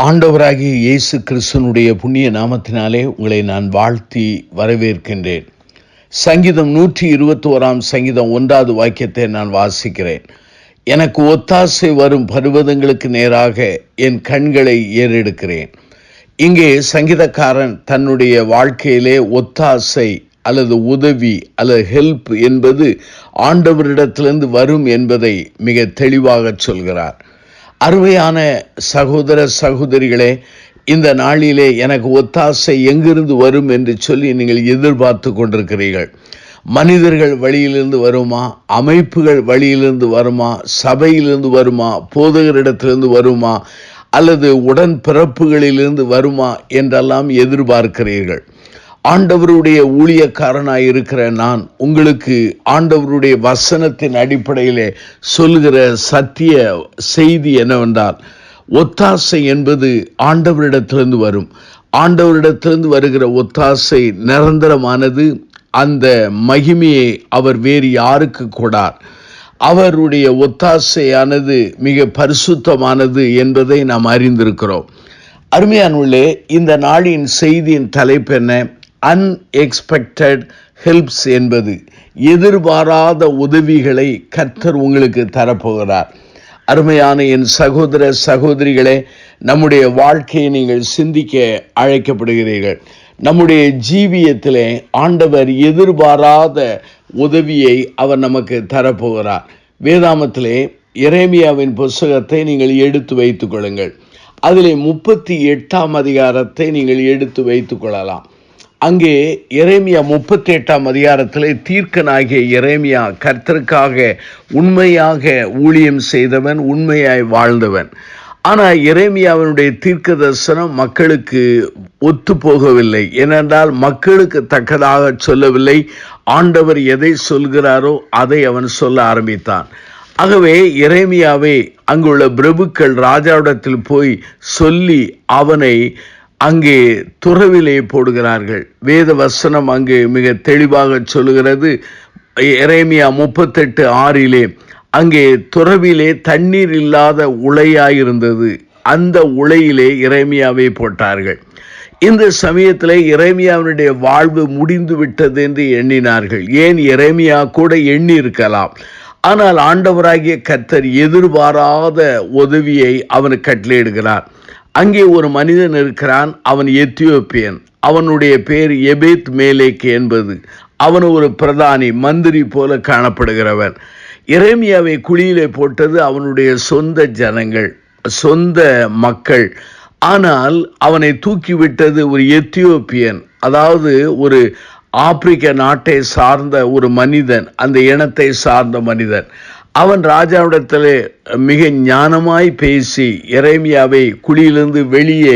ஆண்டவராகிய இயேசு கிறிஸ்துனுடைய புண்ணிய நாமத்தினாலே உங்களை நான் வாழ்த்தி வரவேற்கின்றேன். சங்கீதம் 121 சங்கீதம் 1வது வாக்கியத்தை நான் வாசிக்கிறேன். எனக்கு ஒத்தாசை வரும் பர்வதங்களுக்கு நேராக என் கண்களை ஏறெடுக்கிறேன். இங்கே சங்கீதக்காரன் தன்னுடைய வாழ்க்கையிலே ஒத்தாசை அல்லது உதவி அல்லது ஹெல்ப் என்பது ஆண்டவரிடத்திலிருந்து வரும் என்பதை மிக தெளிவாக சொல்கிறார். அருமையான சகோதர சகோதரிகளே, இந்த நாளிலே எனக்கு ஒத்தாசை எங்கிருந்து வரும் என்று சொல்லி நீங்கள் எதிர்பார்த்து கொண்டிருக்கிறீர்கள். மனிதர்கள் வழியிலிருந்து வருமா, அமைப்புகள் வழியிலிருந்து வருமா, சபையிலிருந்து வருமா, போதகரிடத்திலிருந்து வருமா, அல்லது உடன் பிறப்புகளிலிருந்து வருமா என்றெல்லாம் எதிர்பார்க்கிறீர்கள். ஆண்டவருடைய ஊழியக்காரனாய் இருக்கிற நான் உங்களுக்கு ஆண்டவருடைய வசனத்தின் அடிப்படையிலே சொல்லுகிற சத்திய செய்தி என்னவென்றால், ஒத்தாசை என்பது ஆண்டவரிடத்திலிருந்து வரும். ஆண்டவரிடத்திலிருந்து வருகிற ஒத்தாசை நிரந்தரமானது. அந்த மகிமையை அவர் வேறு யாருக்கு கொடார். அவருடைய ஒத்தாசையானது மிக பரிசுத்தமானது என்பதை நாம் அறிந்திருக்கிறோம். அருமையானவர்களே, இந்த நாளின் செய்தியின் தலைப்பு என்ன? அன்எக்ஸ்பெக்டட் ஹெல்ப்ஸ் என்பது எதிர்பாராத உதவிகளை கர்த்தர் உங்களுக்கு தரப்போகிறார். அருமையான என் சகோதர சகோதரிகளே, நம்முடைய வாழ்க்கையை நீங்கள் சிந்திக்க அழைக்கப்படுகிறீர்கள். நம்முடைய ஜீவியத்திலே ஆண்டவர் எதிர்பாராத உதவியை அவர் நமக்கு தரப்போகிறார். வேதாமத்திலே எரேமியாவின் புத்தகத்தை நீங்கள் எடுத்து வைத்துக் கொள்ளுங்கள். அதிலே 38 அதிகாரத்தை நீங்கள் எடுத்து வைத்துக் கொள்ளலாம். அங்கே எரேமியா 38 அதிகாரத்திலே தீர்க்கனாகிய எரேமியா கர்த்தருக்காக உண்மையாக ஊழியம் செய்தவன், உண்மையாய் வாழ்ந்தவன். ஆனால் எரேமியாவினுடைய தீர்க்க தரிசனம் மக்களுக்கு ஒத்து போகவில்லை. ஏனென்றால் மக்களுக்கு தக்கதாக சொல்லவில்லை. ஆண்டவர் எதை சொல்கிறாரோ அதை அவன் சொல்ல ஆரம்பித்தான். ஆகவே எரேமியாவை அங்குள்ள பிரபுக்கள் ராஜாவிடத்தில் போய் சொல்லி அவனை அங்கே துறவிலே போடுகிறார்கள். வேத வசனம் அங்கு மிக தெளிவாக சொல்லுகிறது. எரேமியா 38:6 அங்கே துறவிலே தண்ணீர் இல்லாத உளையாயிருந்தது. அந்த உளையிலே எரேமியாவை போட்டார்கள். இந்த சமயத்தில் எரேமியாவினுடைய வாழ்வு முடிந்து விட்டது என்று எண்ணினார்கள். ஏன், எரேமியா கூட எண்ணி இருக்கலாம். ஆனால் ஆண்டவராகிய கர்த்தர் எதிர்பாராத உதவியை அவனுக்கு கட்டளையிடுகிறார். அங்கே ஒரு மனிதன் இருக்கிறான். அவன் எத்தியோப்பியன். அவனுடைய பேர் எபேத் மேலேக் என்பது. அவன் ஒரு பிரதானி, மந்திரி போல காணப்படுகிறவன். எரேமியாவை குழியிலே போட்டது அவனுடைய சொந்த ஜனங்கள், சொந்த மக்கள். ஆனால் அவனை தூக்கிவிட்டது ஒரு எத்தியோப்பியன், அதாவது ஒரு ஆப்பிரிக்க நாட்டை சார்ந்த ஒரு மனிதன், அந்த இனத்தை சார்ந்த மனிதன். அவன் ராஜாவிடத்திலே மிக ஞானமாய் பேசி எரேமியாவை குழியிலிருந்து வெளியே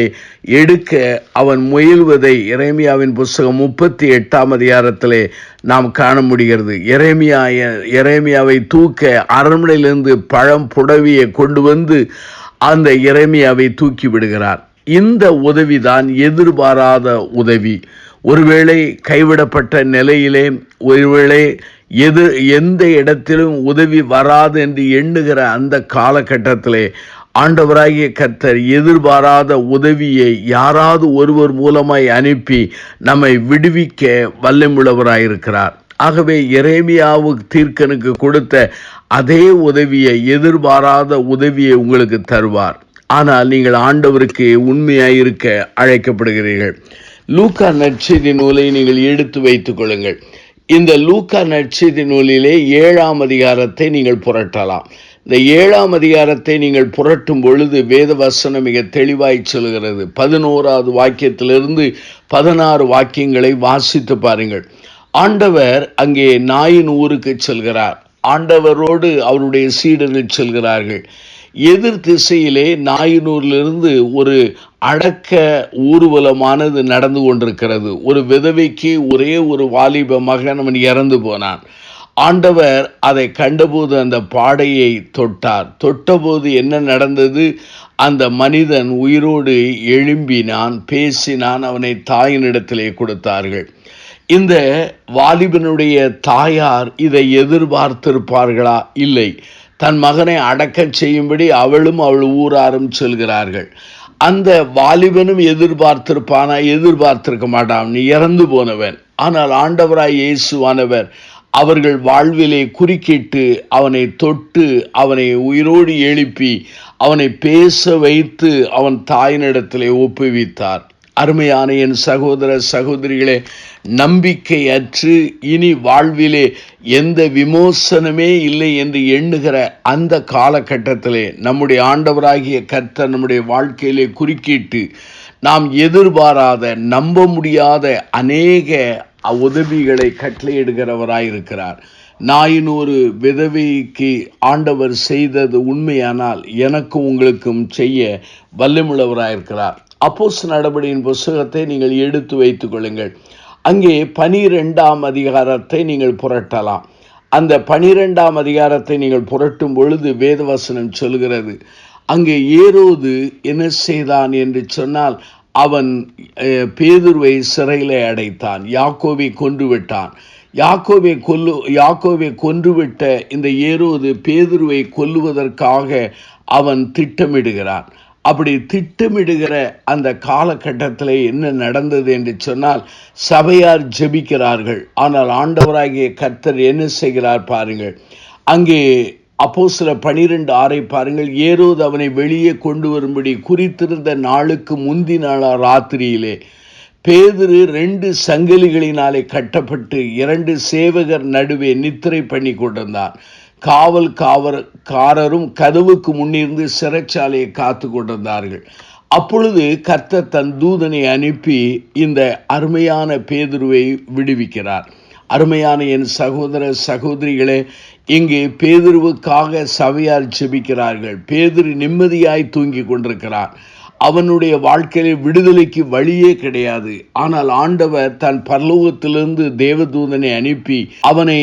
எடுக்க அவன் முயல்வதை எரேமியாவின் புத்தகம் 38 அதிகாரத்திலே நாம் காண முடிகிறது. எரேமியாவை தூக்க அரண்மனையிலிருந்து பழம் புடவியை கொண்டு வந்து அந்த எரேமியாவை தூக்கி விடுகிறார். இந்த உதவிதான் எதிர்பாராத உதவி. ஒருவேளை கைவிடப்பட்ட நிலையிலே, ஒருவேளை எந்த இடத்திலும் உதவி வராது என்று எண்ணுகிற அந்த காலகட்டத்திலே ஆண்டவராகிய கர்த்தர் எதிர்பாராத உதவியை யாராவது ஒருவர் மூலமாய் அனுப்பி நம்மை விடுவிக்க வல்லமுள்ளவராயிருக்கிறார். ஆகவே எரேமியாவுக்கு தீர்க்கனுக்கு கொடுத்த அதே உதவியை, எதிர்பாராத உதவியை உங்களுக்கு தருவார். ஆனால் நீங்கள் ஆண்டவருக்கு உண்மையாயிருக்க அழைக்கப்படுகிறீர்கள். லூக்கா நற்செய்தி நூலை நீங்கள் எடுத்து வைத்துக் கொள்ளுங்கள். இந்த லூக்கா நற்செய்தி நூலிலே 7ஆம் அதிகாரத்தை நீங்கள் புரட்டலாம். இந்த 7ஆம் அதிகாரத்தை நீங்கள் புரட்டும் பொழுது வேத வசனம் மிக தெளிவாய் சொல்கிறது. 11வது வாக்கியத்திலிருந்து 16 வாக்கியங்களை வாசித்து பாருங்கள். ஆண்டவர் அங்கே நாயின் ஊருக்கு செல்கிறார். ஆண்டவரோடு அவருடைய சீடர்கள் செல்கிறார்கள். எதிர் திசையிலே நாயினூரிலிருந்து ஒரு அடக்க ஊர்வலமானது நடந்து கொண்டிருக்கிறது. ஒரு விதவைக்கு ஒரே ஒரு வாலிப மகன், அவன் இறந்து போனான். ஆண்டவர் அதை கண்டபோது அந்த பாடையை தொட்டார். தொட்டபோது என்ன நடந்தது? அந்த மனிதன் உயிரோடு எழும்பினான், பேசினான். அவனை தாயினிடத்திலே கொடுத்தார்கள். இந்த வாலிபனுடைய தாயார் இதை எதிர்பார்த்திருப்பார்களா? இல்லை. தன் மகனை அடக்கச் செய்யும்படி அவளும் அவள் ஊராரும் செல்கிறார்கள். அந்த வாலிபனும் எதிர்பார்த்திருப்பானா? எதிர்பார்த்திருக்க மாட்டான், நீ இறந்து போனவன். ஆனால் ஆண்டவராய் இயேசுவானவர் அவர்கள் வாழ்விலே குறுக்கிட்டு அவனை தொட்டு அவனை உயிரோடு எழுப்பி அவனை பேச வைத்து அவன் தாயினிடத்திலே ஒப்புவித்தார். அருமையான என் சகோதர சகோதரிகளே, நம்பிக்கையற்று இனி வாழ்விலே எந்த விமோசனமே இல்லை என்று எண்ணுகிற அந்த காலகட்டத்திலே நம்முடைய ஆண்டவராகிய கர்த்தர் நம்முடைய வாழ்க்கையிலே குறுக்கிட்டு நாம் எதிர்பாராத நம்ப முடியாத அநேக உதவிகளை கட்டளையிடுகிறவராயிருக்கிறார். நாயின் ஒரு விதவைக்கு ஆண்டவர் செய்தது உண்மையானால் எனக்கும் உங்களுக்கும் செய்ய வல்லமுள்ளவராயிருக்கிறார். அப்போஸ்தலர் நடபடியின் புத்தகத்தை நீங்கள் எடுத்து வைத்துக் கொள்ளுங்கள். அங்கே 12ஆம் அதிகாரத்தை நீங்கள் புரட்டலாம். அந்த 12ஆம் அதிகாரத்தை நீங்கள் புரட்டும் பொழுது வேதவசனம் சொல்கிறது, அங்கே ஏரோது என்ன செய்தான் என்று சொன்னால், அவன் பேதுருவை சிறையிலே அடைத்தான், யாக்கோபை கொன்றுவிட்டான். யாக்கோபை கொன்றுவிட்ட இந்த ஏரோது பேதுருவை கொல்லுவதற்காக அவன் திட்டமிடுகிறான். அப்படி திட்டமிடுகிற அந்த காலகட்டத்தில் என்ன நடந்தது என்று சொன்னால், சபையார் ஜெபிக்கிறார்கள். ஆனால் ஆண்டவராகிய கர்த்தர் என்ன செய்கிறார் பாருங்கள். அங்கே அப்போஸ்தலர் 12:6 பாருங்கள். ஏரோது அவனை வெளியே கொண்டு வரும்படி குறித்திருந்த நாளுக்கு முந்தி நாள் ராத்திரியிலே பேதுரு 2 சங்கிலிகளினாலே கட்டப்பட்டு 2 சேவகர் நடுவே நித்திரை பண்ணி கொண்டிருந்தான். காவல்காரரும் கதவுக்கு முன்னிருந்து சிறைச்சாலையை காத்து கொண்டிருந்தார்கள். அப்பொழுது கர்த்தர் தன் தூதனை அனுப்பி இந்த அருமையான பேதுருவை விடுவிக்கிறார். அருமையான என் சகோதர சகோதரிகளே, இங்கே பேதுருவுக்காக சபையார் ஜெபிக்கிறார்கள். பேதுரு நிம்மதியாய் தூங்கி கொண்டிருக்கிறார். அவனுடைய வாழ்க்கையில விடுதலைக்கு வழியே கிடையாது. ஆனால் ஆண்டவர் தன் பரலோகத்திலிருந்து தேவதூதனை அனுப்பி அவனை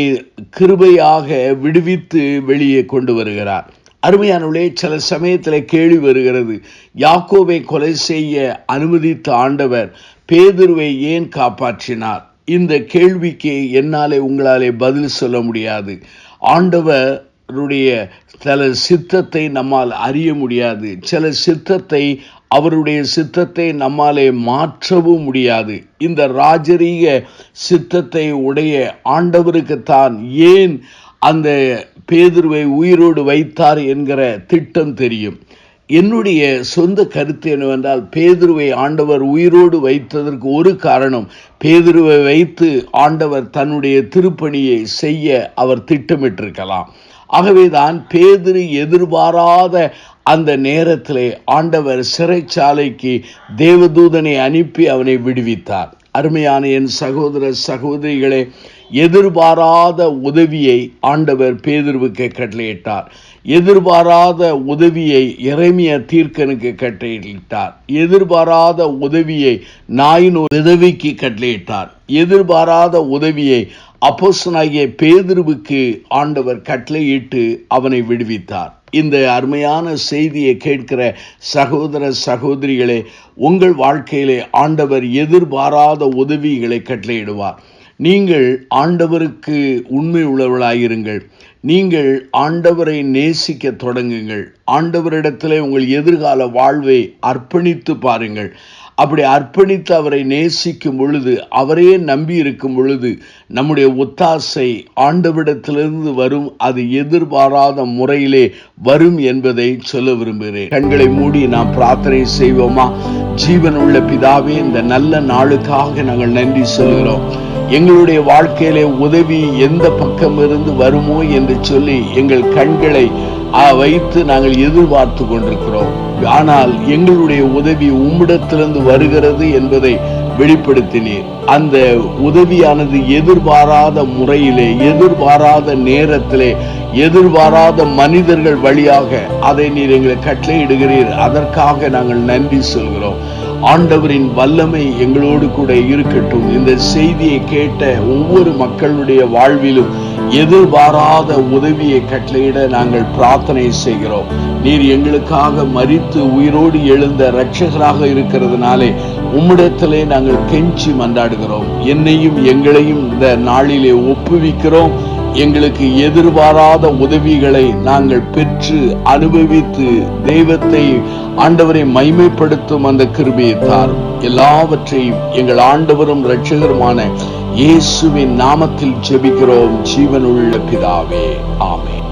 கிருபையாக விடுவித்து வெளியே கொண்டு வருகிறார். அருமையானவர்களே, சில சமயத்தில் கேள்வி வருகிறது, யாக்கோபை கொலை செய்ய அனுமதித்த ஆண்டவர் பேதுருவை ஏன் காப்பாற்றினார்? இந்த கேள்விக்கு என்னாலே உங்களாலே பதில் சொல்ல முடியாது. ஆண்டவருடைய சில சித்தத்தை நம்மால் அறிய முடியாது. சில சித்தத்தை, அவருடைய சித்தத்தை நம்மாலே மாற்றவும் முடியாது. இந்த ராஜரீக சித்தத்தை உடைய ஆண்டவருக்குத்தான் ஏன் அந்த பேதுருவை உயிரோடு வைத்தார் என்கிற திட்டம் தெரியும். என்னுடைய சொந்த கருத்து என்னவென்றால், பேதுருவை ஆண்டவர் உயிரோடு வைத்ததற்கு ஒரு காரணம், பேதுருவை வைத்து ஆண்டவர் தன்னுடைய திருப்பணியை செய்ய அவர் திட்டமிட்டிருக்கலாம். ஆகவேதான் பேதுரு எதிர்பாராத அந்த நேரத்திலே ஆண்டவர் சிறைச்சாலைக்கு தேவதூதனை அனுப்பி அவனை விடுவித்தார். அருமையான என் சகோதர சகோதரிகளே, எதிர்பாராத உதவியை ஆண்டவர் பேதுருவுக்கு கட்டளையிட்டார். எதிர்பாராத உதவியை எரேமியா தீர்க்கனுக்கு கட்டளையிட்டார். எதிர்பாராத உதவியை நாயின் விதவைக்கு கட்டளையிட்டார். எதிர்பாராத உதவியை அப்போஸ்தலனாகிய பேதுருவுக்கு ஆண்டவர் கட்டளையிட்டு அவனை விடுவித்தார். இந்த அருமையான செய்தியை கேட்கிற சகோதர சகோதரிகளே, உங்கள் வாழ்க்கையிலே ஆண்டவர் எதிர்பாராத உதவிகளை கட்டளையிடுவார். நீங்கள் ஆண்டவருக்கு உண்மை உள்ளவர்களாயிருங்கள். நீங்கள் ஆண்டவரை நேசிக்க தொடங்குங்கள். ஆண்டவரிடத்திலே உங்கள் எதிர்கால வாழ்வை அர்ப்பணித்து பாருங்கள். அப்படி அர்ப்பணித்து அவரை நேசிக்கும் பொழுது, அவரையே நம்பி இருக்கும் பொழுது, நம்முடைய ஒத்தாசை ஆண்டவரிடத்திலிருந்து வரும். அது எதிர்பாராத முறையிலே வரும் என்பதை சொல்ல விரும்புகிறேன். கண்களை மூடி நாம் பிரார்த்தனை செய்வோமா? ஜீவன் உள்ள பிதாவே, இந்த நல்ல நாளுக்காக நாங்கள் நன்றி சொல்கிறோம். எங்களுடைய வாழ்க்கையிலே உதவி எந்த பக்கம் இருந்து வருமோ என்று சொல்லி எங்கள் கண்களை வைத்து நாங்கள் எதிர்பார்த்து கொண்டிருக்கிறோம். ஆனால் எங்களுடைய உதவி உம்மிடத்திலிருந்து வருகிறது என்பதை வெளிப்படுத்தினீர். அந்த உதவியானது எதிர்பாராத முறையிலே, எதிர்பாராத நேரத்திலே, எதிர்பாராத மனிதர்கள் வழியாக அதை நீர் எங்களுக்கு கட்டளையிடுகிறீர். அதற்காக நாங்கள் நன்றி சொல்கிறோம். ஆண்டவரின் வல்லமை எங்களோடு கூட இருக்கட்டும். இந்த செய்தியை கேட்ட ஒவ்வொரு மக்களுடைய வாழ்விலும் எதிர்பாராத உதவியை கட்டளையிட நாங்கள் பிரார்த்தனை செய்கிறோம். நீர் எங்களுக்காக மரித்து உயிரோடு எழுந்த இரட்சகராக இருக்கிறதுனாலே உம்மிடத்திலே நாங்கள் கெஞ்சி மன்றாடுகிறோம். என்னையும் எங்களையும் இந்த நாளிலே ஒப்புவிக்கிறோம். எங்களுக்கு எதிர்பாராத உதவிகளை நாங்கள் பெற்று அனுபவித்து தெய்வத்தை ஆண்டவரை மைமைப்படுத்தும் அந்த கிருபையை தாரும். எல்லாவற்றையும் எங்கள் ஆண்டவரும் இரட்சகருமான இயேசுவின் நாமத்தில் ஜெபிக்கிறோம் ஜீவனுள்ள பிதாவே, ஆமென்.